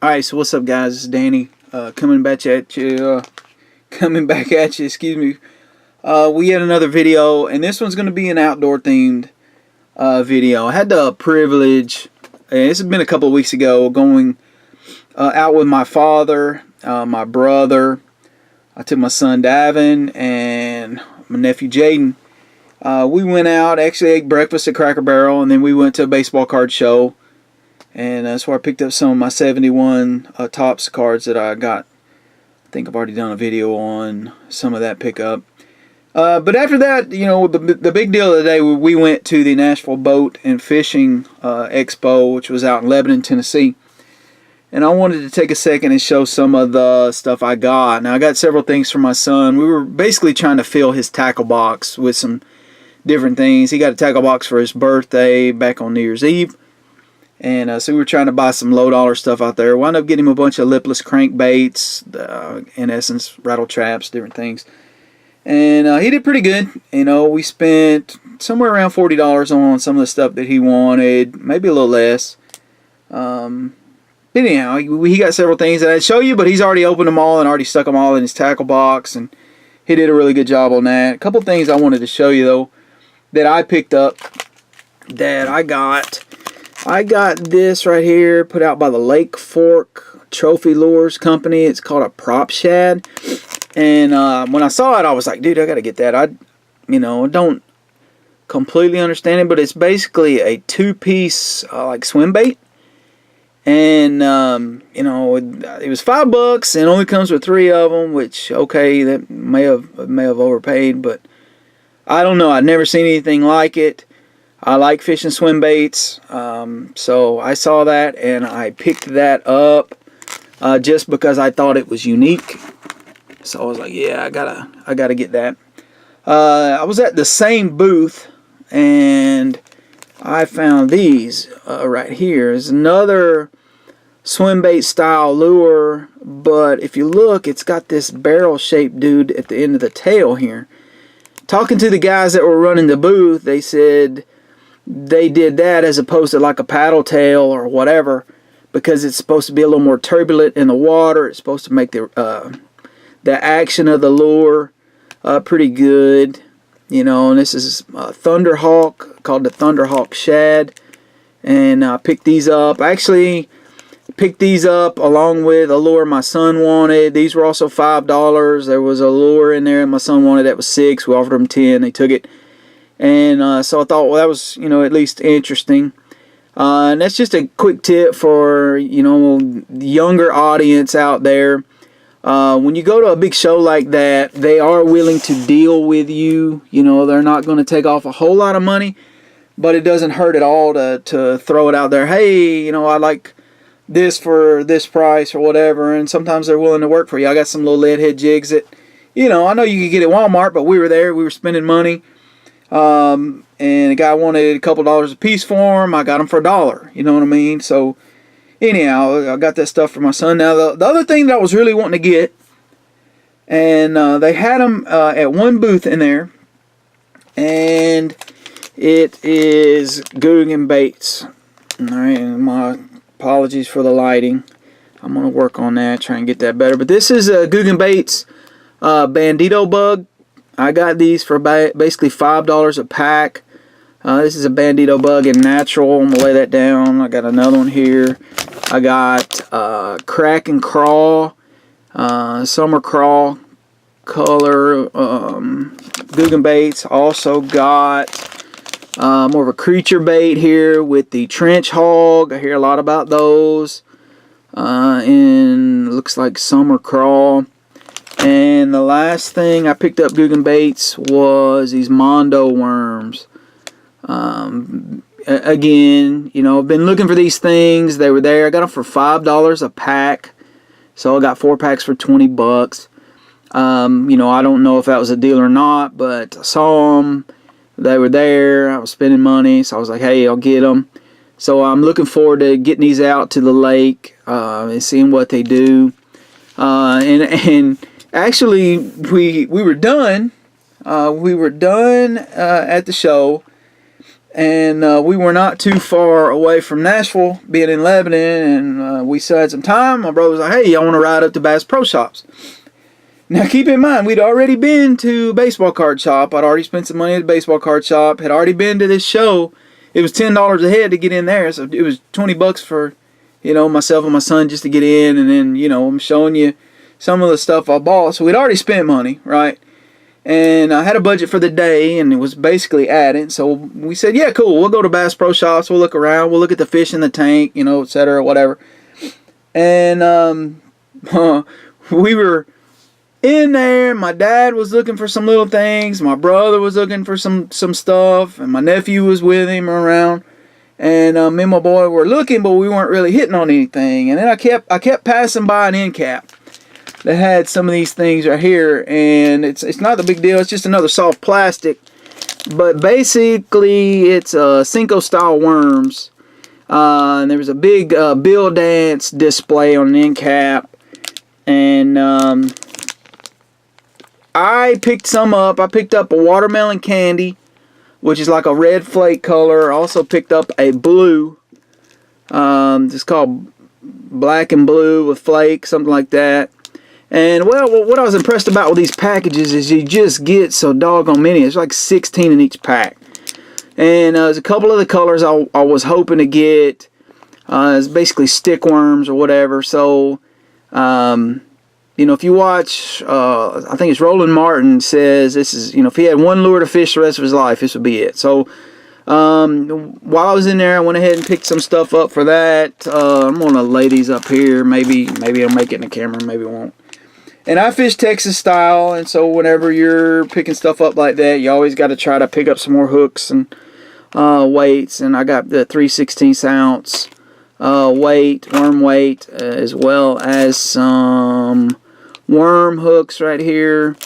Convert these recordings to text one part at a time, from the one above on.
Alright, so what's up, guys? It's Danny coming back at you. Excuse me. We had another video, and this one's going to be an outdoor themed video. I had the privilege, and this has been a couple of weeks ago, going out with my father, my brother. I took my son Davin and my nephew Jaden. We went out, actually ate breakfast at Cracker Barrel, and then we went to a baseball card show. And that's where I picked up some of my 71 Topps cards that I got. I think I've already done a video on some of that pickup. But after that, you know, the big deal of the day, we went to the Nashville Boat and Fishing Expo, which was out in Lebanon, Tennessee. And I wanted to take a second and show some of the stuff I got. Now, I got several things for my son. We were basically trying to fill his tackle box with some different things. He got a tackle box for his birthday back on New Year's Eve. And so we were trying to buy some low-dollar stuff out there. Wound up getting him a bunch of lipless crankbaits, in essence, rattle traps, different things. And he did pretty good. You know, we spent somewhere around $40 on some of the stuff that he wanted, maybe a little less. But anyhow, he got several things that I'd show you, but he's already opened them all and already stuck them all in his tackle box, and he did a really good job on that. A couple things I wanted to show you, though, that I picked up that I got. I got this right here, put out by the Lake Fork Trophy Lures Company. It's called a prop shad. And when I saw it, I was like, dude, I got to get that. I don't completely understand it, but it's basically a two-piece like swim bait. And, it was $5 and only comes with 3 of them, which, okay, that may have overpaid, but I don't know. I've never seen anything like it. I like fishing swim baits, so I saw that and I picked that up just because I thought it was unique. So I was like, yeah, I gotta get that. I was at the same booth and I found these right here. It's another swim bait style lure, but if you look, it's got this barrel shaped dude at the end of the tail here. Talking to the guys that were running the booth, they said they did that as opposed to like a paddle tail or whatever, because it's supposed to be a little more turbulent in the water. It's supposed to make the action of the lure pretty good, you know. And this is Thunderhawk, called the Thunderhawk Shad, and I picked these up. I actually picked these up along with a lure my son wanted. These were also $5. There was a lure in there my son wanted that was $6. We offered him 10. They took it. And so I thought, well, that was, at least interesting. And that's just a quick tip for, the younger audience out there. When you go to a big show like that, they are willing to deal with you. They're not going to take off a whole lot of money, but it doesn't hurt at all to throw it out there. Hey, I like this for this price or whatever. And sometimes they're willing to work for you. I got some little lead head jigs that, I know you could get at Walmart, but we were there. We were spending money. And the guy wanted a couple dollars a piece for them. I got them for $1. You know what I mean? So, anyhow, I got that stuff for my son. Now, the other thing that I was really wanting to get, and they had them at one booth in there, and it is Guggen baits. All right, and my apologies for the lighting. I'm going to work on that, try and get that better. But this is a Guggen baits Bandito bug. I got these for basically $5 a pack. This is a Bandito bug in natural. I'm going to lay that down. I got another one here. I got Crack and Crawl, Summer Crawl color, Guggen baits. Also got more of a creature bait here with the Trench Hog. I hear a lot about those. And looks like Summer Crawl. And the last thing I picked up Guggen baits was these Mondo worms. Again, I've been looking for these things. They were there. I got them for $5 a pack. So I got 4 packs for $20. I don't know if that was a deal or not, but I saw them. They were there. I was spending money. So I was like, hey, I'll get them. So I'm looking forward to getting these out to the lake and seeing what they do. And actually, we were done. We were done at the show, And we were not too far away from Nashville, being in Lebanon, and we still had some time. My brother was like, hey, I want to ride up to Bass Pro Shops. Now keep in mind, we'd already been to a baseball card shop. I'd already spent some money at the baseball card shop. Had already been to this show. It was $10 a head to get in there, so it was $20 for, myself and my son just to get in. And then, I'm showing you some of the stuff I bought. So we'd already spent money, right? And I had a budget for the day, and it was basically at it. So we said, yeah, cool. We'll go to Bass Pro Shops. We'll look around. We'll look at the fish in the tank, et cetera, whatever. And we were in there. My dad was looking for some little things. My brother was looking for some stuff, and my nephew was with him around. And me and my boy were looking, but we weren't really hitting on anything. And then I kept passing by an end cap that had some of these things right here, and it's not a big deal. It's just another soft plastic, but basically it's Cinco style worms. And there was a big bill dance display on an end cap, and I picked some up. I picked up a watermelon candy, which is like a red flake color. I also picked up a blue. It's called black and blue with flake, something like that. And well, what I was impressed about with these packages is you just get so doggone many. It's like 16 in each pack. And there's a couple of the colors I was hoping to get. It's basically stick worms or whatever. So, if you watch, I think it's Roland Martin says this is, if he had one lure to fish the rest of his life, this would be it. So, while I was in there, I went ahead and picked some stuff up for that. I'm going to lay these up here. Maybe I'll make it in the camera, maybe it won't. And I fish Texas style, and so whenever you're picking stuff up like that, you always got to try to pick up some more hooks and weights. And I got the 3/16 ounce worm weight, as well as some worm hooks right here.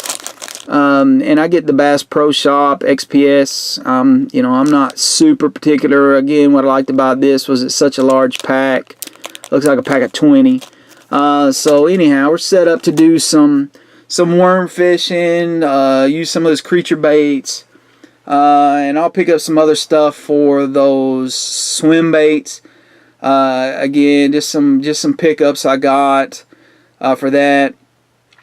And I get the Bass Pro Shop XPS. I'm not super particular. Again, what I liked about this was it's such a large pack. Looks like a pack of 20. So anyhow, we're set up to do some worm fishing, use some of those creature baits, and I'll pick up some other stuff for those swim baits. Again, just some pickups I got for that.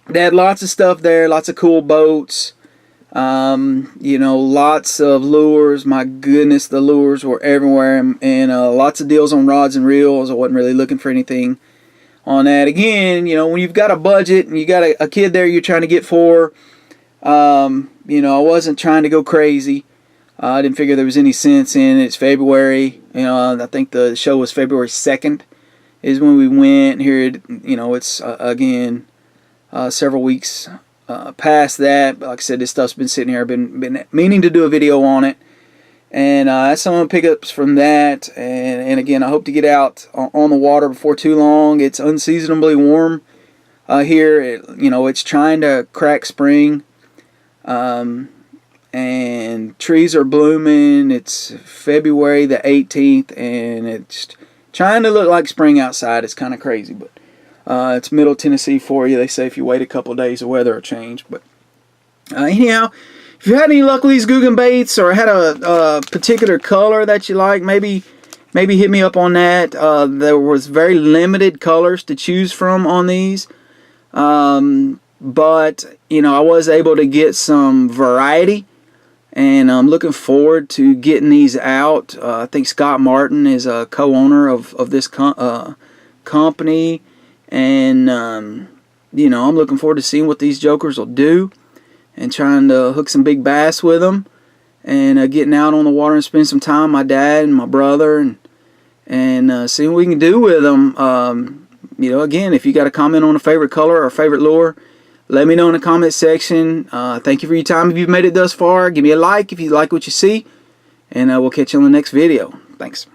They had lots of stuff there, lots of cool boats, lots of lures. My goodness, the lures were everywhere, and lots of deals on rods and reels. I wasn't really looking for anything on that. Again, when you've got a budget and you got a kid there you're trying to get for, I wasn't trying to go crazy. I didn't figure there was any sense in it. It's February. I think the show was February 2nd is when we went. Here, it's again several weeks past that. But like I said, this stuff's been sitting here. I've been meaning to do a video on it. And that's some of the pickups from that. And again, I hope to get out on the water before too long. It's unseasonably warm here. It's trying to crack spring. And trees are blooming. It's February the 18th, and it's trying to look like spring outside. It's kind of crazy, but it's Middle Tennessee for you. They say if you wait a couple of days, the weather will change. But anyhow, if you had any luck with these Googan baits, or had a particular color that you like, maybe hit me up on that. There was very limited colors to choose from on these. But, I was able to get some variety, and I'm looking forward to getting these out. I think Scott Martin is a co-owner of this company, and, I'm looking forward to seeing what these jokers will do, and trying to hook some big bass with them, and getting out on the water and spending some time with my dad and my brother, and seeing what we can do with them. Again, if you got a comment on a favorite color or favorite lure, let me know in the comment section. Thank you for your time. If you've made it thus far, give me a like if you like what you see, and we'll catch you on the next video. Thanks.